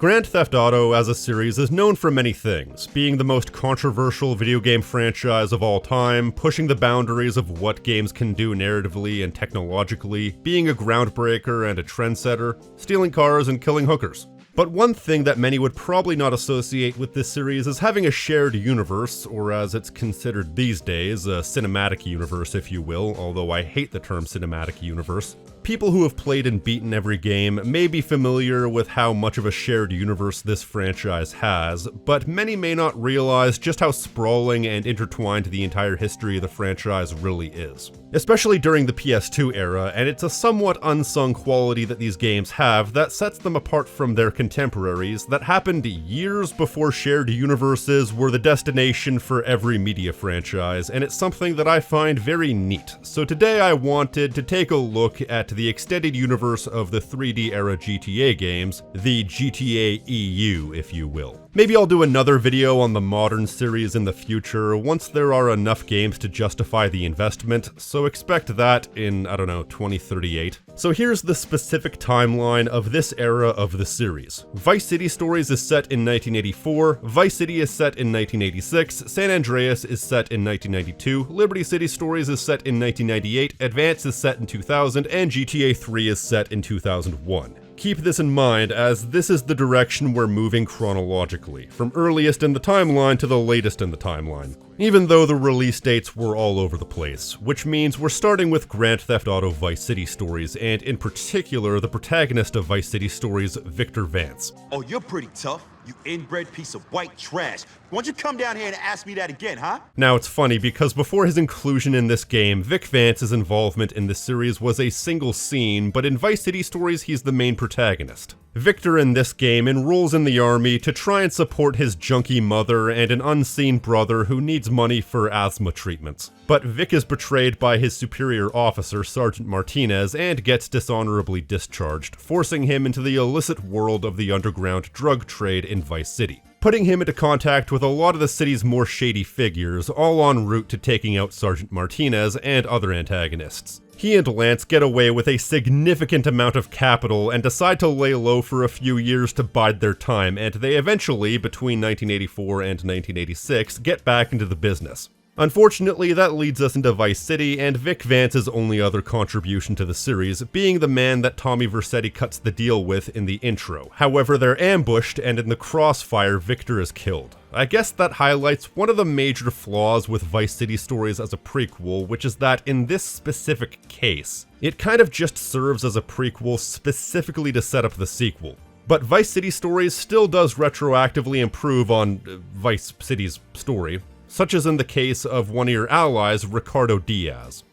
Grand Theft Auto as a series is known for many things, being the most controversial video game franchise of all time, pushing the boundaries of what games can do narratively and technologically, being a groundbreaker and a trendsetter, stealing cars and killing hookers. But one thing that many would probably not associate with this series is having a shared universe, or as it's considered these days, a cinematic universe if you will, although I hate the term cinematic universe. People who have played and beaten every game may be familiar with how much of a shared universe this franchise has, but many may not realize just how sprawling and intertwined the entire history of the franchise really is. Especially during the PS2 era, and it's a somewhat unsung quality that these games have that sets them apart from their contemporaries that happened years before shared universes were the destination for every media franchise, and it's something that I find very neat. So today I wanted to take a look at the extended universe of the 3D era GTA games, the GTAEU if you will. Maybe I'll do another video on the modern series in the future once there are enough games to justify the investment, so expect that in, I don't know, 2038. So here's the specific timeline of this era of the series. Vice City Stories is set in 1984, Vice City is set in 1986, San Andreas is set in 1992, Liberty City Stories is set in 1998, Advance is set in 2000, and GTA 3 is set in 2001. Keep this in mind, as this is the direction we're moving chronologically, from earliest in the timeline to the latest in the timeline, even though the release dates were all over the place, which means we're starting with Grand Theft Auto Vice City Stories, and in particular the protagonist of Vice City Stories, Victor Vance. Oh, you're pretty tough, you inbred piece of white trash. Why don't you come down here and ask me that again, huh? Now it's funny because before his inclusion in this game, Vic Vance's involvement in this series was a single scene, but in Vice City Stories he's the main protagonist. Victor in this game enrolls in the army to try and support his junkie mother and an unseen brother who needs money for asthma treatments. But Vic is betrayed by his superior officer, Sergeant Martinez, and gets dishonorably discharged, forcing him into the illicit world of the underground drug trade in Vice City, putting him into contact with a lot of the city's more shady figures, all en route to taking out Sergeant Martinez and other antagonists. He and Lance get away with a significant amount of capital and decide to lay low for a few years to bide their time, and they eventually, between 1984 and 1986, get back into the business. Unfortunately, that leads us into Vice City and Vic Vance's only other contribution to the series, being the man that Tommy Vercetti cuts the deal with in the intro. However, they're ambushed, and in the crossfire, Victor is killed. I guess that highlights one of the major flaws with Vice City Stories as a prequel, which is that in this specific case, it kind of just serves as a prequel specifically to set up the sequel. But Vice City Stories still does retroactively improve on Vice City's story, such as in the case of one of your allies, Ricardo Diaz.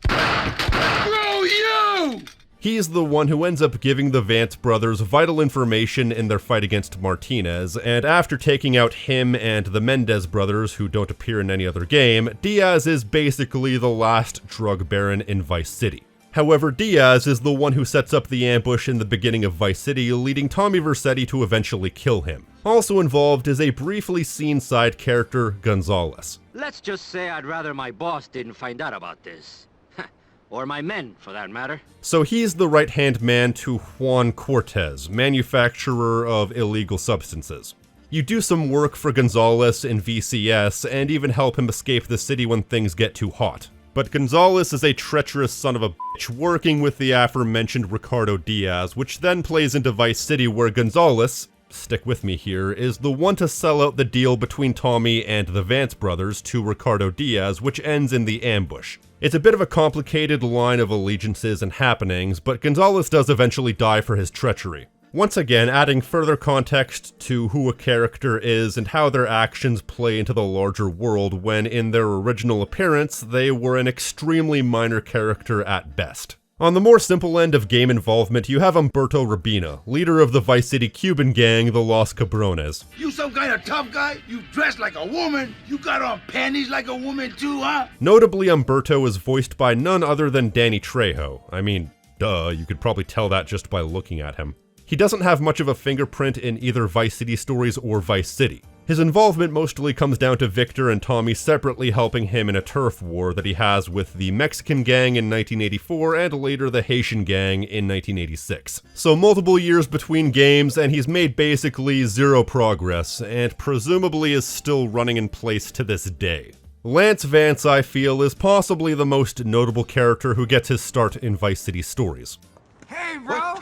Bro, you! He's the one who ends up giving the Vance brothers vital information in their fight against Martinez, and after taking out him and the Mendez brothers, who don't appear in any other game, Diaz is basically the last drug baron in Vice City. However, Diaz is the one who sets up the ambush in the beginning of Vice City, leading Tommy Vercetti to eventually kill him. Also involved is a briefly seen side character, Gonzalez. Let's just say I'd rather my boss didn't find out about this. Or my men, for that matter. So he's the right-hand man to Juan Cortez, manufacturer of illegal substances. You do some work for Gonzalez in VCS, and even help him escape the city when things get too hot. But Gonzalez is a treacherous son of a bitch working with the aforementioned Ricardo Diaz, which then plays into Vice City where Gonzalez, stick with me here, is the one to sell out the deal between Tommy and the Vance brothers to Ricardo Diaz, which ends in the ambush. It's a bit of a complicated line of allegiances and happenings, but Gonzalez does eventually die for his treachery. Once again, adding further context to who a character is and how their actions play into the larger world when in their original appearance, they were an extremely minor character at best. On the more simple end of game involvement, you have Humberto Rubina, leader of the Vice City Cuban gang, the Los Cabrones. You some kind of tough guy? You dress like a woman? You got on panties like a woman too, huh? Notably, Humberto is voiced by none other than Danny Trejo. I mean, duh, you could probably tell that just by looking at him. He doesn't have much of a fingerprint in either Vice City Stories or Vice City. His involvement mostly comes down to Victor and Tommy separately helping him in a turf war that he has with the Mexican gang in 1984 and later the Haitian gang in 1986. So multiple years between games and he's made basically zero progress and presumably is still running in place to this day. Lance Vance, I feel, is possibly the most notable character who gets his start in Vice City stories. Hey, bro.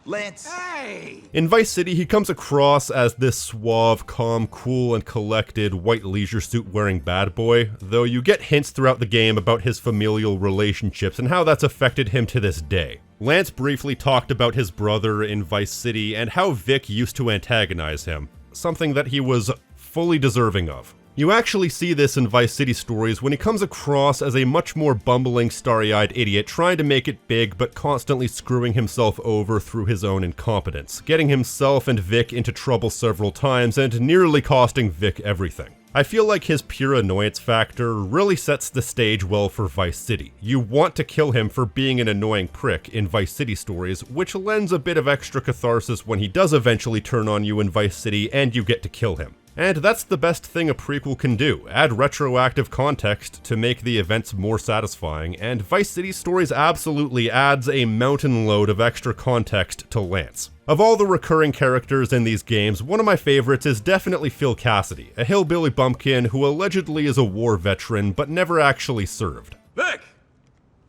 Lance. Hey. In Vice City, he comes across as this suave, calm, cool, and collected white leisure suit wearing bad boy, though you get hints throughout the game about his familial relationships and how that's affected him to this day. Lance briefly talked about his brother in Vice City and how Vic used to antagonize him, something that he was fully deserving of. You actually see this in Vice City stories when he comes across as a much more bumbling, starry-eyed idiot trying to make it big but constantly screwing himself over through his own incompetence, getting himself and Vic into trouble several times and nearly costing Vic everything. I feel like his pure annoyance factor really sets the stage well for Vice City. You want to kill him for being an annoying prick in Vice City stories, which lends a bit of extra catharsis when he does eventually turn on you in Vice City and you get to kill him. And that's the best thing a prequel can do, add retroactive context to make the events more satisfying, and Vice City Stories absolutely adds a mountain load of extra context to Lance. Of all the recurring characters in these games, one of my favorites is definitely Phil Cassidy, a hillbilly bumpkin who allegedly is a war veteran but never actually served. Vic,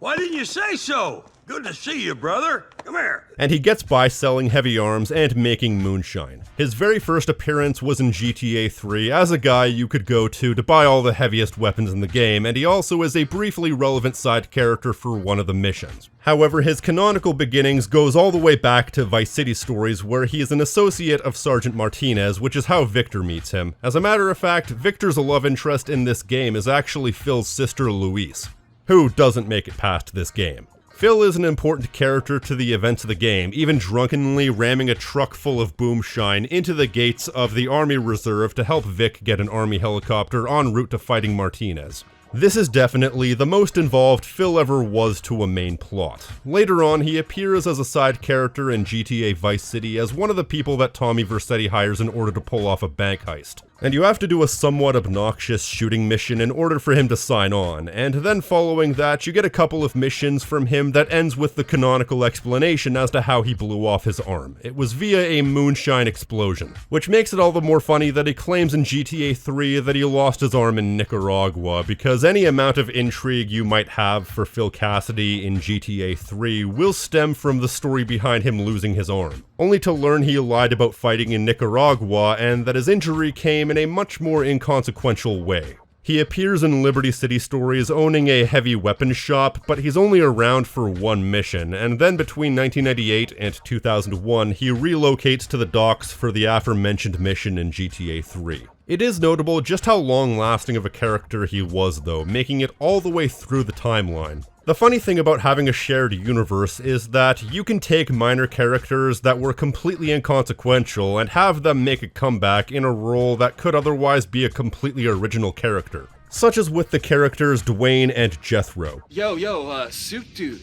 why didn't you say so? Good to see you, brother. Come here. And he gets by selling heavy arms and making moonshine. His very first appearance was in GTA 3 as a guy you could go to buy all the heaviest weapons in the game, and he also is a briefly relevant side character for one of the missions. However, his canonical beginnings goes all the way back to Vice City Stories, where he is an associate of Sergeant Martinez, which is how Victor meets him. As a matter of fact, Victor's love interest in this game is actually Phil's sister Louise, who doesn't make it past this game. Phil is an important character to the events of the game, even drunkenly ramming a truck full of boomshine into the gates of the Army Reserve to help Vic get an Army helicopter en route to fighting Martinez. This is definitely the most involved Phil ever was to a main plot. Later on, he appears as a side character in GTA Vice City as one of the people that Tommy Vercetti hires in order to pull off a bank heist. And you have to do a somewhat obnoxious shooting mission in order for him to sign on, and then following that you get a couple of missions from him that ends with the canonical explanation as to how he blew off his arm. It was via a moonshine explosion, which makes it all the more funny that he claims in GTA 3 that he lost his arm in Nicaragua, because any amount of intrigue you might have for Phil Cassidy in GTA 3 will stem from the story behind him losing his arm, only to learn he lied about fighting in Nicaragua and that his injury came in a much more inconsequential way. He appears in Liberty City Stories owning a heavy weapons shop, but he's only around for one mission, and then between 1998 and 2001 he relocates to the docks for the aforementioned mission in GTA 3. It is notable just how long-lasting of a character he was though, making it all the way through the timeline. The funny thing about having a shared universe is that you can take minor characters that were completely inconsequential and have them make a comeback in a role that could otherwise be a completely original character, such as with the characters Dwayne and Jethro. Yo, Soup Dude,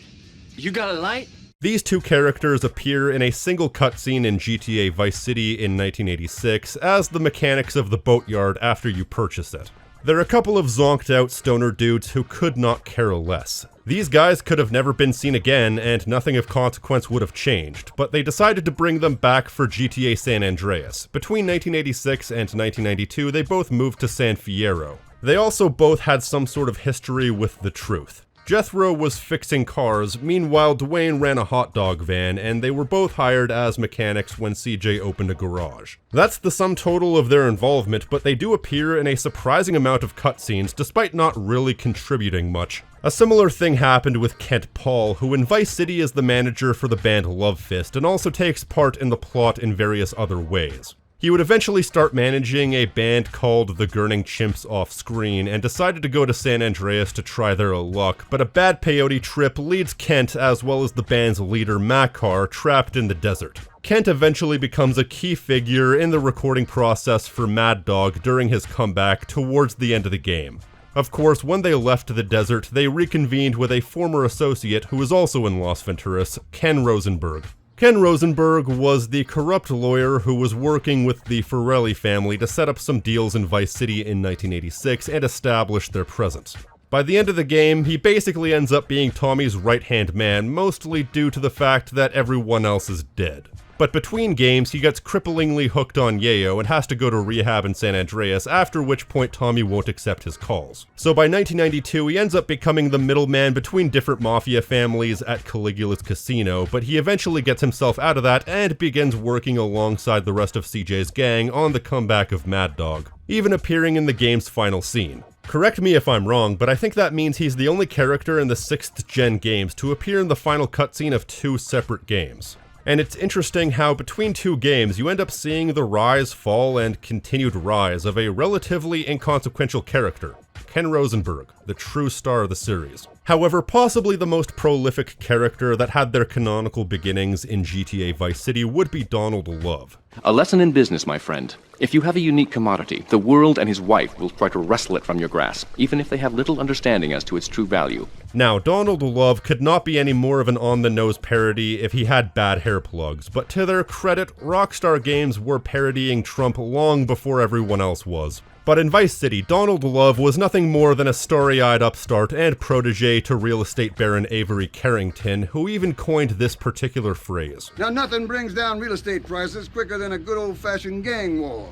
you got a light? These two characters appear in a single cutscene in GTA Vice City in 1986 as the mechanics of the boatyard after you purchase it. They're a couple of zonked out stoner dudes who could not care less. These guys could have never been seen again and nothing of consequence would have changed, but they decided to bring them back for GTA San Andreas. Between 1986 and 1992, they both moved to San Fierro. They also both had some sort of history with the truth. Jethro was fixing cars, meanwhile Dwayne ran a hot dog van, and they were both hired as mechanics when CJ opened a garage. That's the sum total of their involvement, but they do appear in a surprising amount of cutscenes despite not really contributing much. A similar thing happened with Kent Paul, who in Vice City is the manager for the band Love Fist and also takes part in the plot in various other ways. He would eventually start managing a band called the Gurning Chimps off-screen and decided to go to San Andreas to try their luck, but a bad peyote trip leads Kent as well as the band's leader Makar trapped in the desert. Kent eventually becomes a key figure in the recording process for Mad Dog during his comeback towards the end of the game. Of course, when they left the desert, they reconvened with a former associate who was also in Las Venturas, Ken Rosenberg. Ken Rosenberg was the corrupt lawyer who was working with the Forelli family to set up some deals in Vice City in 1986 and establish their presence. By the end of the game, he basically ends up being Tommy's right-hand man, mostly due to the fact that everyone else is dead. But between games, he gets cripplingly hooked on yayo and has to go to rehab in San Andreas, after which point Tommy won't accept his calls. So by 1992, he ends up becoming the middleman between different mafia families at Caligula's casino, but he eventually gets himself out of that and begins working alongside the rest of CJ's gang on the comeback of Mad Dog, even appearing in the game's final scene. Correct me if I'm wrong, but I think that means he's the only character in the 6th gen games to appear in the final cutscene of 2 separate games. And it's interesting how between 2 games you end up seeing the rise, fall, and continued rise of a relatively inconsequential character, Ken Rosenberg, the true star of the series. However, possibly the most prolific character that had their canonical beginnings in GTA Vice City would be Donald Love. A lesson in business, my friend. If you have a unique commodity, the world and his wife will try to wrestle it from your grasp, even if they have little understanding as to its true value. Now, Donald Love could not be any more of an on-the-nose parody if he had bad hair plugs, but to their credit, Rockstar Games were parodying Trump long before everyone else was. But in Vice City, Donald Love was nothing more than a starry-eyed upstart and protege to real estate baron Avery Carrington, who even coined this particular phrase. Now, nothing brings down real estate prices quicker than a good old-fashioned gang war.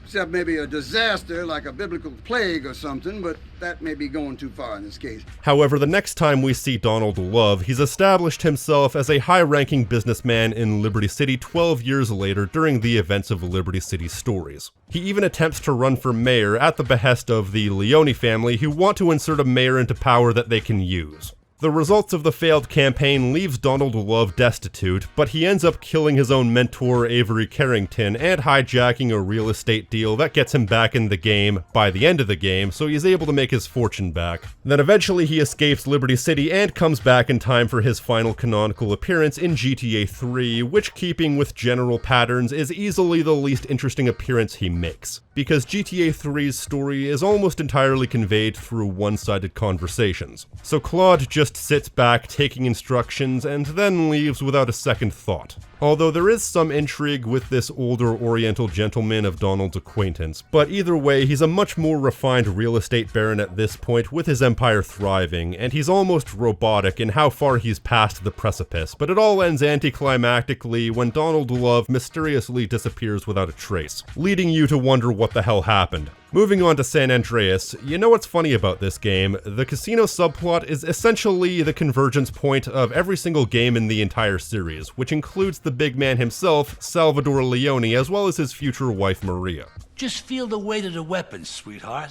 Except maybe a disaster like a biblical plague or something, but that may be going too far in this case. However, the next time we see Donald Love, he's established himself as a high-ranking businessman in Liberty City 12 years later during the events of Liberty City Stories. He even attempts to run for mayor at the behest of the Leone family, who want to insert a mayor into power that they can use. The results of the failed campaign leaves Donald Love destitute, but he ends up killing his own mentor Avery Carrington and hijacking a real estate deal that gets him back in the game by the end of the game, so he's able to make his fortune back. Then eventually he escapes Liberty City and comes back in time for his final canonical appearance in GTA 3, which, keeping with general patterns, is easily the least interesting appearance he makes, because GTA 3's story is almost entirely conveyed through one-sided conversations. So Claude just sits back taking instructions and then leaves without a second thought. Although there is some intrigue with this older oriental gentleman of Donald's acquaintance, but either way, he's a much more refined real estate baron at this point, with his empire thriving, and he's almost robotic in how far he's past the precipice, but it all ends anticlimactically when Donald Love mysteriously disappears without a trace, leading you to wonder what the hell happened. Moving on to San Andreas, you know what's funny about this game? The casino subplot is essentially the convergence point of every single game in the entire series, which includes the big man himself, Salvador Leone, as well as his future wife Maria. Just feel the weight of the weapon, sweetheart.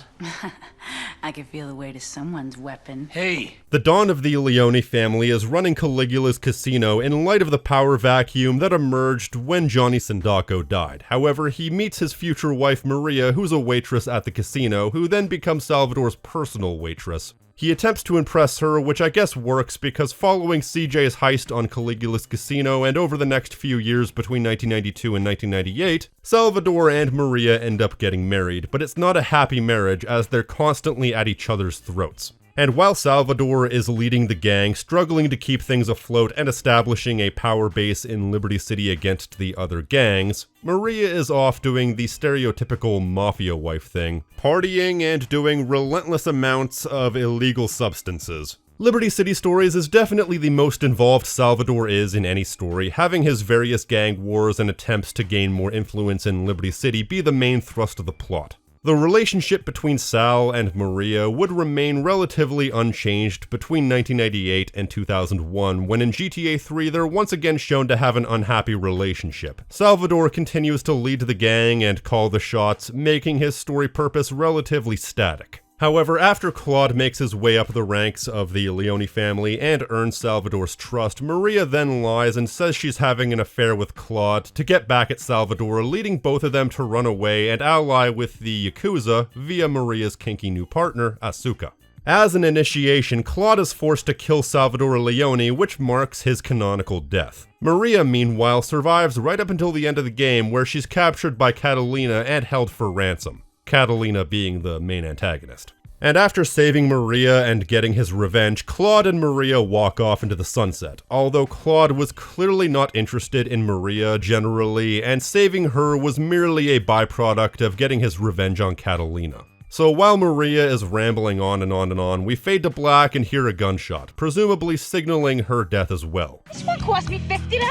I can feel the weight of someone's weapon. Hey. The Dawn of the Leone family is running Caligula's casino in light of the power vacuum that emerged when Johnny Sindaco died. However, he meets his future wife Maria, who's a waitress at the casino, who then becomes Salvador's personal waitress. He attempts to impress her, which I guess works because following CJ's heist on Caligula's casino and over the next few years between 1992 and 1998, Salvador and Maria end up getting married, but it's not a happy marriage as they're constantly at each other's throats. And while Salvador is leading the gang, struggling to keep things afloat and establishing a power base in Liberty City against the other gangs, Maria is off doing the stereotypical mafia wife thing, partying and doing relentless amounts of illegal substances. Liberty City Stories is definitely the most involved Salvador is in any story, having his various gang wars and attempts to gain more influence in Liberty City be the main thrust of the plot. The relationship between Sal and Maria would remain relatively unchanged between 1998 and 2001, when in GTA 3 they're once again shown to have an unhappy relationship. Salvador continues to lead the gang and call the shots, making his story purpose relatively static. However, after Claude makes his way up the ranks of the Leone family and earns Salvador's trust, Maria then lies and says she's having an affair with Claude to get back at Salvador, leading both of them to run away and ally with the Yakuza via Maria's kinky new partner, Asuka. As an initiation, Claude is forced to kill Salvador Leone, which marks his canonical death. Maria, meanwhile, survives right up until the end of the game, where she's captured by Catalina and held for ransom. Catalina being the main antagonist. And after saving Maria and getting his revenge, Claude and Maria walk off into the sunset, although Claude was clearly not interested in Maria generally, and saving her was merely a byproduct of getting his revenge on Catalina. So while Maria is rambling on and on and on, we fade to black and hear a gunshot, presumably signaling her death as well. This one cost me $50.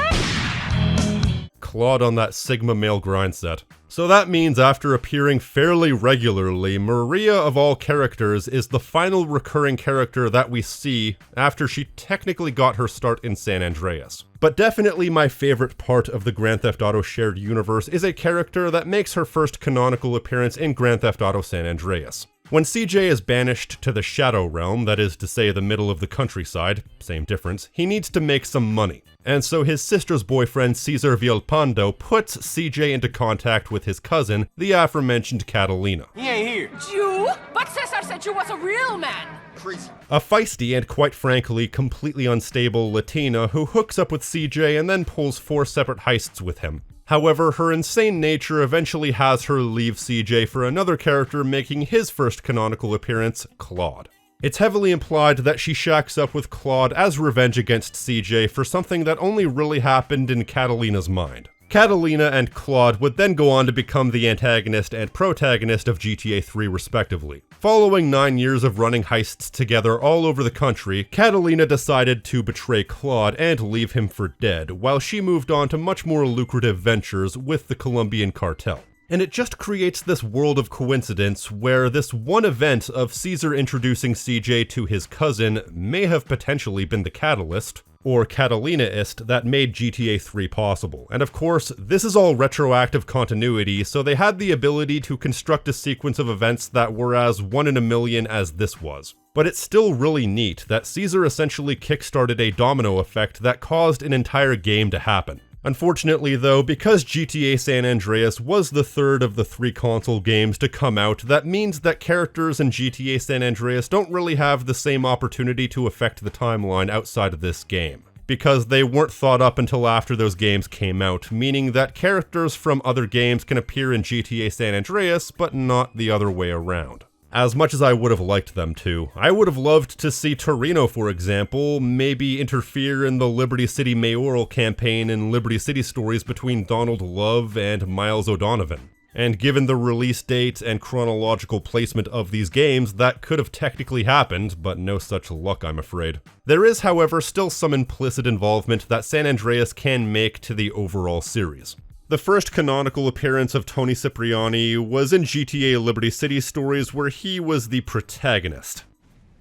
Claude on that Sigma male grind set. So that means after appearing fairly regularly, Maria of all characters is the final recurring character that we see after she technically got her start in San Andreas. But definitely my favorite part of the Grand Theft Auto shared universe is a character that makes her first canonical appearance in Grand Theft Auto San Andreas. When CJ is banished to the Shadow Realm, that is to say the middle of the countryside, same difference, he needs to make some money. And so his sister's boyfriend Cesar Villalpando puts CJ into contact with his cousin, the aforementioned Catalina. He ain't here. You? But Cesar said you was a real man. Crazy. A feisty and quite frankly completely unstable Latina who hooks up with CJ and then pulls 4 separate heists with him. However, her insane nature eventually has her leave CJ for another character making his first canonical appearance, Claude. It's heavily implied that she shacks up with Claude as revenge against CJ for something that only really happened in Catalina's mind. Catalina and Claude would then go on to become the antagonist and protagonist of GTA 3 respectively. Following 9 years of running heists together all over the country, Catalina decided to betray Claude and leave him for dead, while she moved on to much more lucrative ventures with the Colombian cartel. And it just creates this world of coincidence where this one event of Caesar introducing CJ to his cousin may have potentially been the catalyst, or Catalinaist, that made GTA 3 possible. And of course, this is all retroactive continuity, so they had the ability to construct a sequence of events that were as 1 in a million as this was. But it's still really neat that Caesar essentially kickstarted a domino effect that caused an entire game to happen. Unfortunately though, because GTA San Andreas was the third of the 3 console games to come out, that means that characters in GTA San Andreas don't really have the same opportunity to affect the timeline outside of this game, because they weren't thought up until after those games came out, meaning that characters from other games can appear in GTA San Andreas, but not the other way around. As much as I would have liked them to. I would have loved to see Torino, for example, maybe interfere in the Liberty City mayoral campaign in Liberty City Stories between Donald Love and Miles O'Donovan. And given the release date and chronological placement of these games, that could have technically happened, but no such luck, I'm afraid. There is, however, still some implicit involvement that San Andreas can make to the overall series. The first canonical appearance of Tony Cipriani was in GTA Liberty City Stories, where he was the protagonist.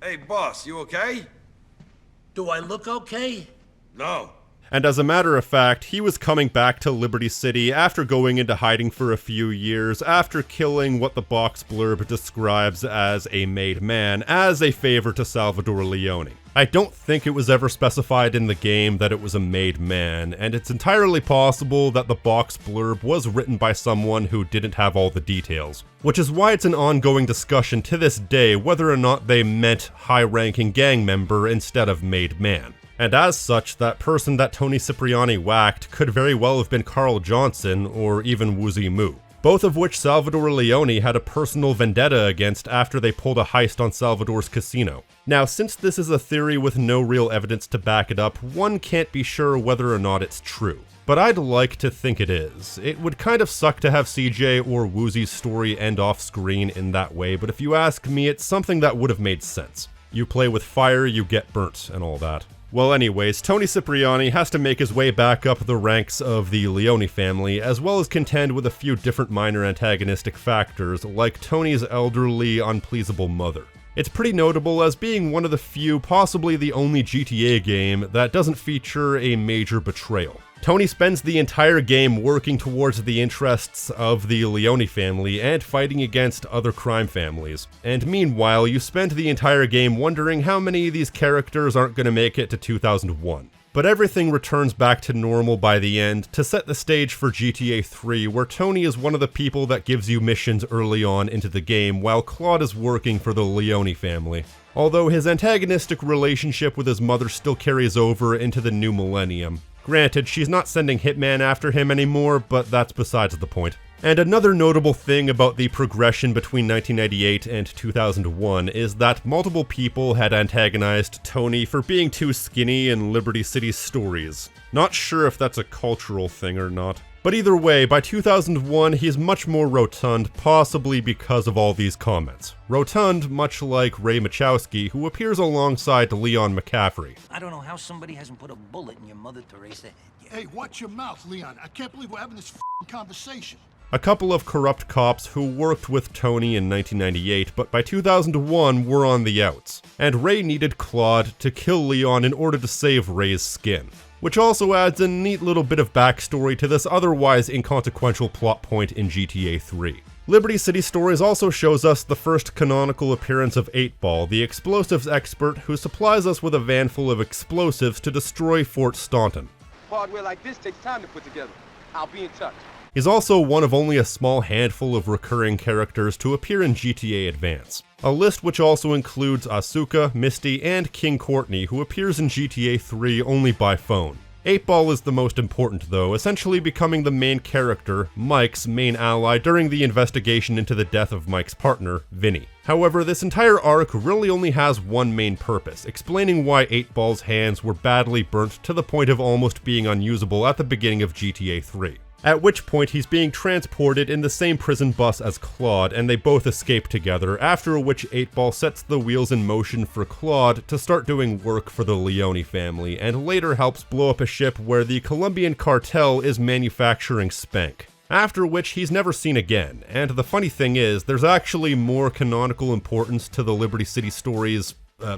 Hey, boss, you okay? Do I look okay? No. And as a matter of fact, he was coming back to Liberty City after going into hiding for a few years after killing what the box blurb describes as a made man as a favor to Salvador Leone. I don't think it was ever specified in the game that it was a made man, and it's entirely possible that the box blurb was written by someone who didn't have all the details, which is why it's an ongoing discussion to this day whether or not they meant high-ranking gang member instead of made man. And as such, that person that Tony Cipriani whacked could very well have been Carl Johnson or even Woozy Moo, both of which Salvador Leone had a personal vendetta against after they pulled a heist on Salvador's casino. Now, since this is a theory with no real evidence to back it up, one can't be sure whether or not it's true. But I'd like to think it is. It would kind of suck to have CJ or Woozy's story end off screen in that way, but if you ask me, it's something that would have made sense. You play with fire, you get burnt, and all that. Well anyways, Tony Cipriani has to make his way back up the ranks of the Leone family, as well as contend with a few different minor antagonistic factors, like Tony's elderly, unpleasable mother. It's pretty notable as being one of the few, possibly the only GTA game, that doesn't feature a major betrayal. Tony spends the entire game working towards the interests of the Leone family and fighting against other crime families. And meanwhile, you spend the entire game wondering how many of these characters aren't going to make it to 2001. But everything returns back to normal by the end to set the stage for GTA 3, where Tony is one of the people that gives you missions early on into the game, while Claude is working for the Leone family. Although his antagonistic relationship with his mother still carries over into the new millennium. Granted, she's not sending Hitman after him anymore, but that's besides the point. And another notable thing about the progression between 1998 and 2001 is that multiple people had antagonized Tony for being too skinny in Liberty City's stories. Not sure if that's a cultural thing or not. But either way, by 2001, he's much more rotund, possibly because of all these comments. Rotund, much like Ray Machowski, who appears alongside Leon McCaffrey. I don't know how somebody hasn't put a bullet in your Mother Teresa head yet. Hey, watch your mouth, Leon. I can't believe we're having this f***ing conversation. A couple of corrupt cops who worked with Tony in 1998, but by 2001 were on the outs. And Ray needed Claude to kill Leon in order to save Ray's skin. Which also adds a neat little bit of backstory to this otherwise inconsequential plot point in GTA 3. Liberty City Stories also shows us the first canonical appearance of 8-Ball, the explosives expert who supplies us with a van full of explosives to destroy Fort Staunton. Hardware like this takes time to put together. I'll be in touch. He's also one of only a small handful of recurring characters to appear in GTA Advance. A list which also includes Asuka, Misty, and King Courtney, who appears in GTA 3 only by phone. 8-Ball is the most important though, essentially becoming the main character, Mike's main ally during the investigation into the death of Mike's partner, Vinny. However, this entire arc really only has one main purpose, explaining why 8-Ball's hands were badly burnt to the point of almost being unusable at the beginning of GTA 3. At which point he's being transported in the same prison bus as Claude, and they both escape together, after which 8-Ball sets the wheels in motion for Claude to start doing work for the Leone family, and later helps blow up a ship where the Colombian cartel is manufacturing Spank. After which he's never seen again, and the funny thing is, there's actually more canonical importance to the Liberty City Stories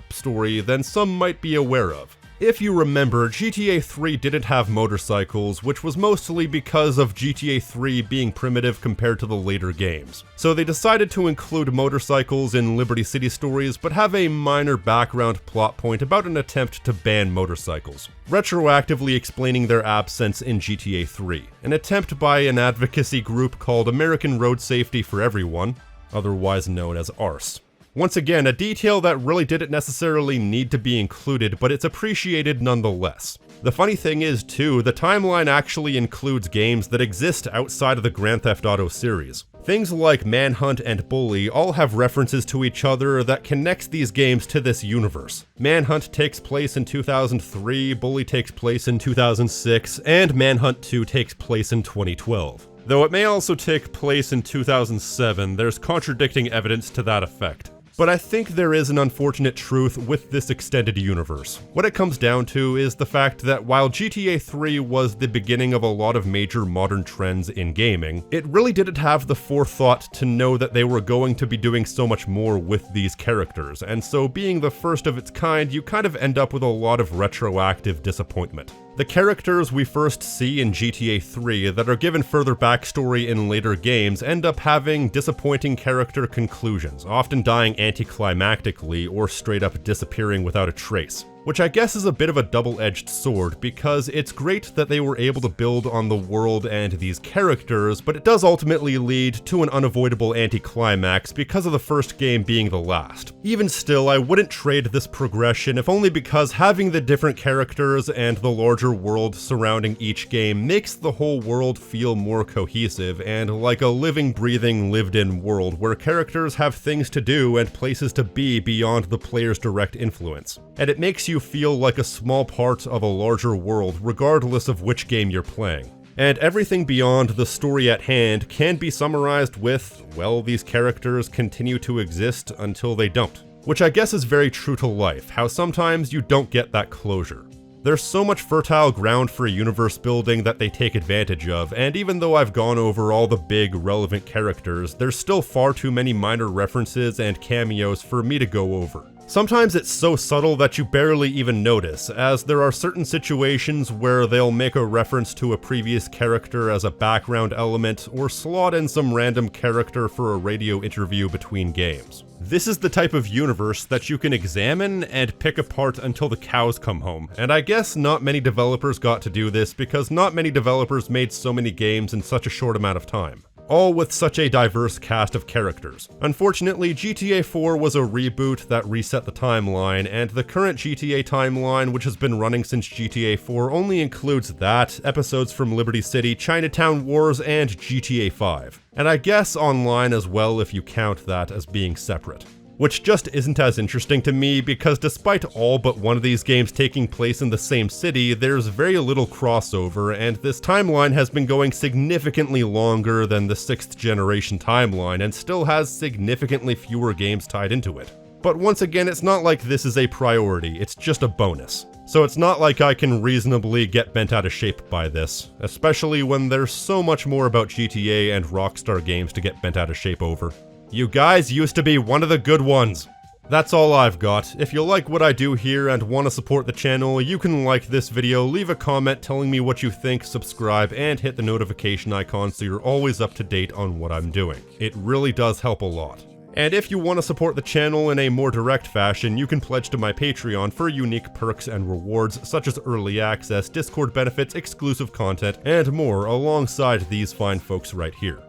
story than some might be aware of. If you remember, GTA 3 didn't have motorcycles, which was mostly because of GTA 3 being primitive compared to the later games. So they decided to include motorcycles in Liberty City Stories, but have a minor background plot point about an attempt to ban motorcycles, retroactively explaining their absence in GTA 3, an attempt by an advocacy group called American Road Safety for Everyone, otherwise known as ARSE. Once again, a detail that really didn't necessarily need to be included, but it's appreciated nonetheless. The funny thing is, too, the timeline actually includes games that exist outside of the Grand Theft Auto series. Things like Manhunt and Bully all have references to each other that connects these games to this universe. Manhunt takes place in 2003, Bully takes place in 2006, and Manhunt 2 takes place in 2012. Though it may also take place in 2007, there's contradicting evidence to that effect. But I think there is an unfortunate truth with this extended universe. What it comes down to is the fact that while GTA 3 was the beginning of a lot of major modern trends in gaming, it really didn't have the forethought to know that they were going to be doing so much more with these characters, and so being the first of its kind, you kind of end up with a lot of retroactive disappointment. The characters we first see in GTA 3 that are given further backstory in later games end up having disappointing character conclusions, often dying anticlimactically or straight up disappearing without a trace. Which I guess is a bit of a double-edged sword, because it's great that they were able to build on the world and these characters, but it does ultimately lead to an unavoidable anticlimax because of the first game being the last. Even still, I wouldn't trade this progression, if only because having the different characters and the larger world surrounding each game makes the whole world feel more cohesive and like a living, breathing, lived-in world where characters have things to do and places to be beyond the player's direct influence. And it makes you feel like a small part of a larger world regardless of which game you're playing. And everything beyond the story at hand can be summarized with, well, these characters continue to exist until they don't. Which I guess is very true to life, how sometimes you don't get that closure. There's so much fertile ground for universe building that they take advantage of, and even though I've gone over all the big, relevant characters, there's still far too many minor references and cameos for me to go over. Sometimes it's so subtle that you barely even notice, as there are certain situations where they'll make a reference to a previous character as a background element, or slot in some random character for a radio interview between games. This is the type of universe that you can examine and pick apart until the cows come home, and I guess not many developers got to do this because not many developers made so many games in such a short amount of time. all with such a diverse cast of characters. Unfortunately, GTA 4 was a reboot that reset the timeline, and the current GTA timeline, which has been running since GTA 4, only includes that, episodes from Liberty City, Chinatown Wars, and GTA 5. And I guess online as well if you count that as being separate. Which just isn't as interesting to me because despite all but one of these games taking place in the same city, there's very little crossover, and this timeline has been going significantly longer than the 6th generation timeline and still has significantly fewer games tied into it. But once again, it's not like this is a priority, it's just a bonus. So it's not like I can reasonably get bent out of shape by this, especially when there's so much more about GTA and Rockstar games to get bent out of shape over. You guys used to be one of the good ones. That's all I've got. If you like what I do here and want to support the channel, you can like this video, leave a comment telling me what you think, subscribe, and hit the notification icon so you're always up to date on what I'm doing. It really does help a lot. And if you want to support the channel in a more direct fashion, you can pledge to my Patreon for unique perks and rewards such as early access, Discord benefits, exclusive content, and more alongside these fine folks right here.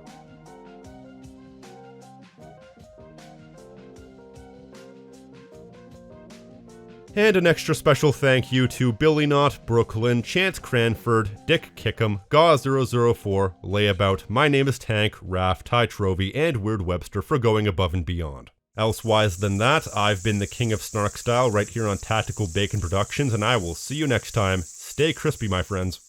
And an extra special thank you to Billy Knott, Brooklyn, Chance Cranford, Dick Kickham, Gaw004, Layabout, My Name is Tank, Raph, Ty Trovey, and Weird Webster for going above and beyond. Elsewise than that, I've been the King of Snark Style right here on Tactical Bacon Productions, and I will see you next time. Stay crispy, my friends.